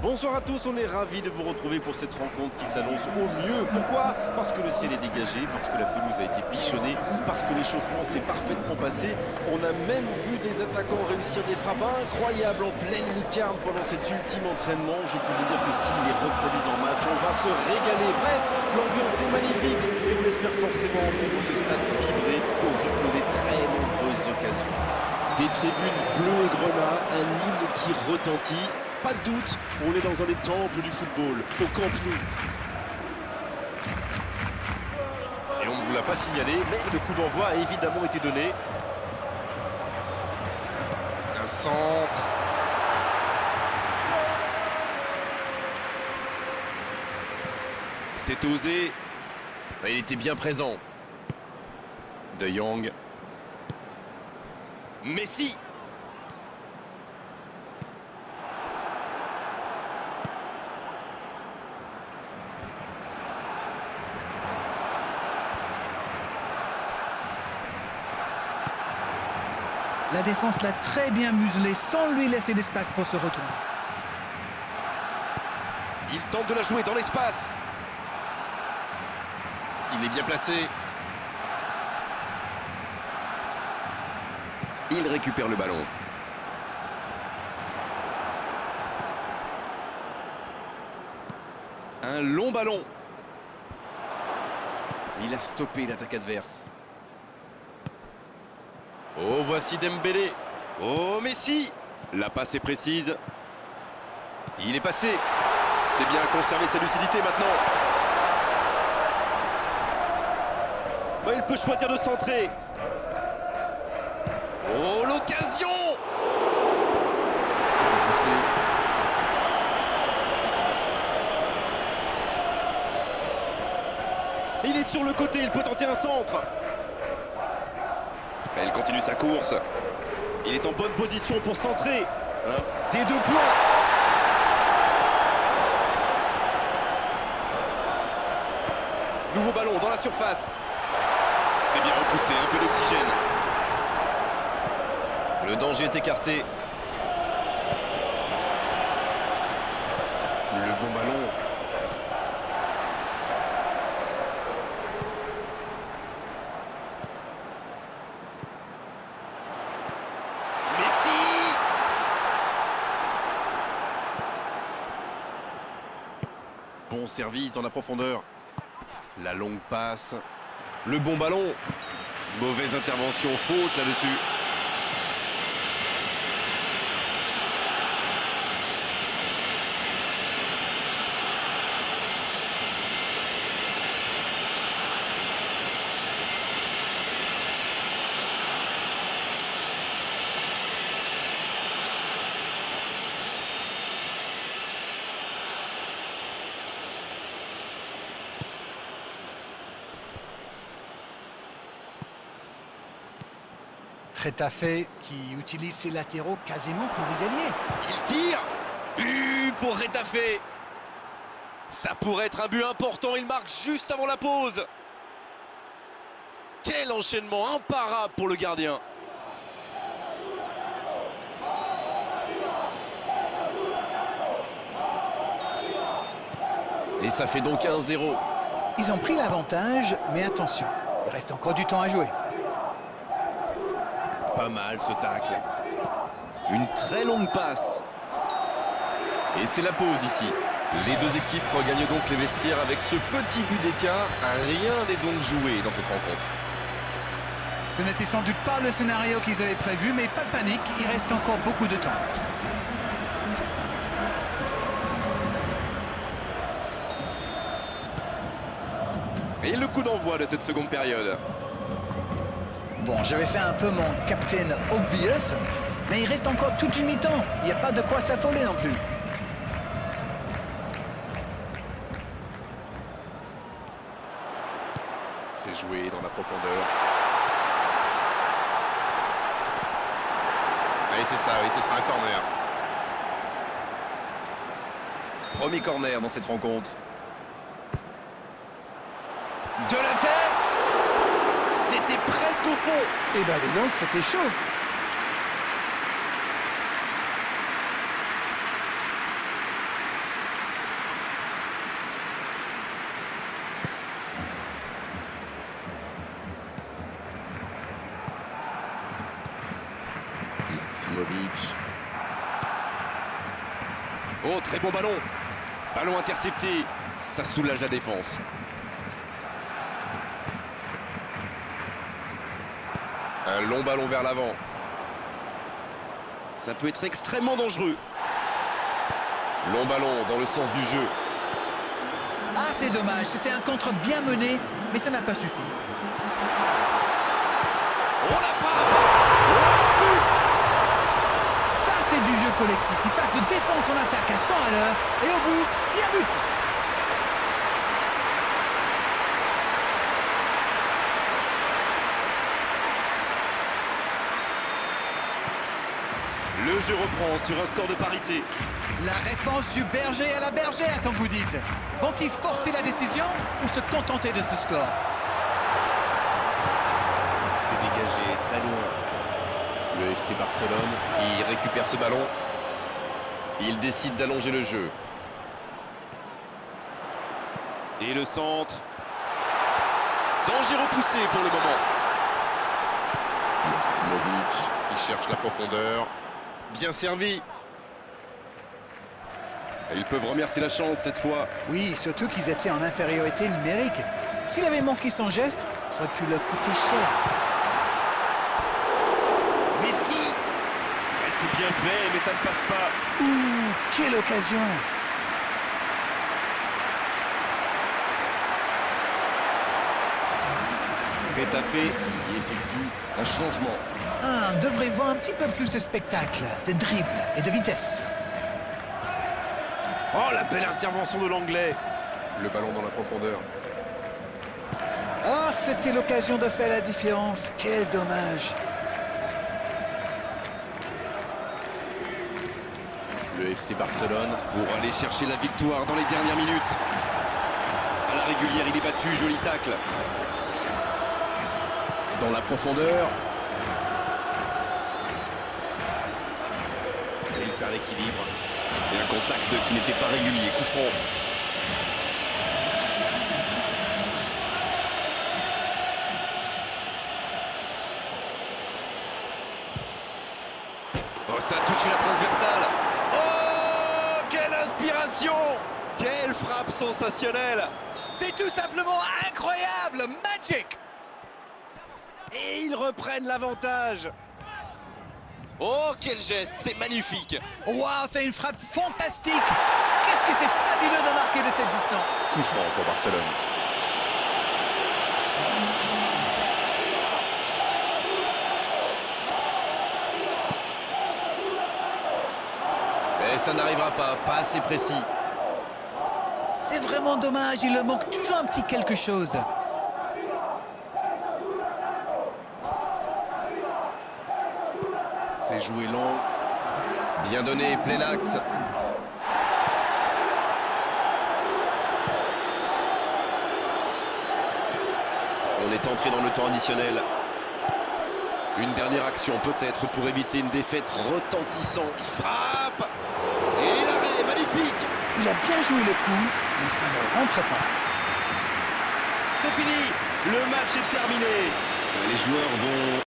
Bonsoir à tous, on est ravis de vous retrouver pour cette rencontre qui s'annonce au mieux. Pourquoi? Parce que le ciel est dégagé, parce que la pelouse a été bichonnée, parce que l'échauffement s'est parfaitement passé. On a même vu des attaquants réussir des frappes incroyables en pleine lucarne pendant cet ultime entraînement. Je peux vous dire que s'ils les reproduisent en match, on va se régaler. Bref, l'ambiance est magnifique et on espère forcément entendre ce stade vibrer au rythme des très nombreuses occasions. Des tribunes bleues et grenats, un hymne qui retentit. Pas de doute, on est dans un des temples du football, au Camp Nou. Et on ne vous l'a pas signalé, mais le coup d'envoi a évidemment été donné. Un centre. C'est osé. Il était bien présent. De Jong. Messi. La défense l'a très bien muselé sans lui laisser d'espace pour se retourner. Il tente de la jouer dans l'espace. Il est bien placé. Il récupère le ballon. Un long ballon. Il a stoppé l'attaque adverse. Oh, voici Dembélé. Oh, Messi. La passe est précise. Il est passé. C'est bien conserver sa lucidité maintenant. Mais il peut choisir de centrer. Oh, l'occasion. C'est repoussé. Il est sur le côté, il peut tenter un centre. Elle continue sa course. Il est en bonne position pour centrer. Des 2 points. Nouveau ballon dans la surface. C'est bien repoussé, un peu d'oxygène. Le danger est écarté. Le bon ballon. Bon service dans la profondeur. La longue passe. Le bon ballon. Mauvaise intervention, faute là-dessus. Getafe qui utilise ses latéraux quasiment comme des alliés. Il tire. But pour Getafe. Ça pourrait être un but important. Il marque juste avant la pause. Quel enchaînement imparable pour le gardien. Et ça fait donc 1-0. Ils ont pris l'avantage, mais attention, il reste encore du temps à jouer. Pas mal ce tacle. Une très longue passe. Et c'est la pause ici. Les deux équipes regagnent donc les vestiaires avec ce petit but d'écart. Rien n'est donc joué dans cette rencontre. Ce n'était sans doute pas le scénario qu'ils avaient prévu, mais pas de panique, il reste encore beaucoup de temps. Et le coup d'envoi de cette seconde période. Bon, j'avais fait un peu mon Captain Obvious, mais il reste encore toute une mi-temps. Il n'y a pas de quoi s'affoler non plus. C'est joué dans la profondeur. Allez, c'est ça, oui, ce sera un corner. Premier corner dans cette rencontre. De la tête! C'était presque au fond. Eh ben dis donc, c'était chaud. Maximovic. Oh, très bon ballon. Ballon intercepté. Ça soulage la défense. Un long ballon vers l'avant. Ça peut être extrêmement dangereux. Long ballon dans le sens du jeu. Ah, c'est dommage. C'était un contre bien mené, mais ça n'a pas suffi. Oh, la frappe! Oh, but! Ça, c'est du jeu collectif. Il passe de défense en attaque à 100 à l'heure. Et au bout, il y a but. Le jeu reprend sur un score de parité. La réponse du berger à la bergère, comme vous dites. Vont-ils forcer la décision ou se contenter de ce score? C'est dégagé très loin. Le FC Barcelone qui récupère ce ballon. Il décide d'allonger le jeu. Et le centre. Danger repoussé pour le moment. Maximovic. Qui cherche la profondeur. Bien servi. Et ils peuvent remercier la chance cette fois. Oui, surtout qu'ils étaient en infériorité numérique. S'il avait manqué son geste, ça aurait pu leur coûter cher. Messi. C'est bien fait, mais ça ne passe pas. Ouh, quelle occasion! Rétafé qui effectue un changement. On devrait voir un petit peu plus de spectacle, de dribble et de vitesse. Oh, la belle intervention de l'Anglais. Le ballon dans la profondeur. Ah, c'était l'occasion de faire la différence. Quel dommage! Le FC Barcelone pour aller chercher la victoire dans les dernières minutes. À la régulière, il est battu. Joli tacle. Dans la profondeur. Et il perd l'équilibre. Et un contact qui n'était pas régulier. Coup franc. Oh, ça a touché la transversale. Oh, quelle inspiration! Quelle frappe sensationnelle! C'est tout simplement incroyable! Magic! Et ils reprennent l'avantage. Oh, quel geste, c'est magnifique. Waouh, c'est une frappe fantastique! Qu'est-ce que c'est fabuleux de marquer de cette distance! Coup franc pour Barcelone. Mais ça n'arrivera pas assez précis. C'est vraiment dommage, il leur manque toujours un petit quelque chose. C'est joué long. Bien donné, plein axe. On est entré dans le temps additionnel. Une dernière action peut-être pour éviter une défaite retentissante. Il frappe. Et l'arrêt, magnifique. Il a bien joué le coup, mais ça ne rentre pas. C'est fini. Le match est terminé. Les joueurs vont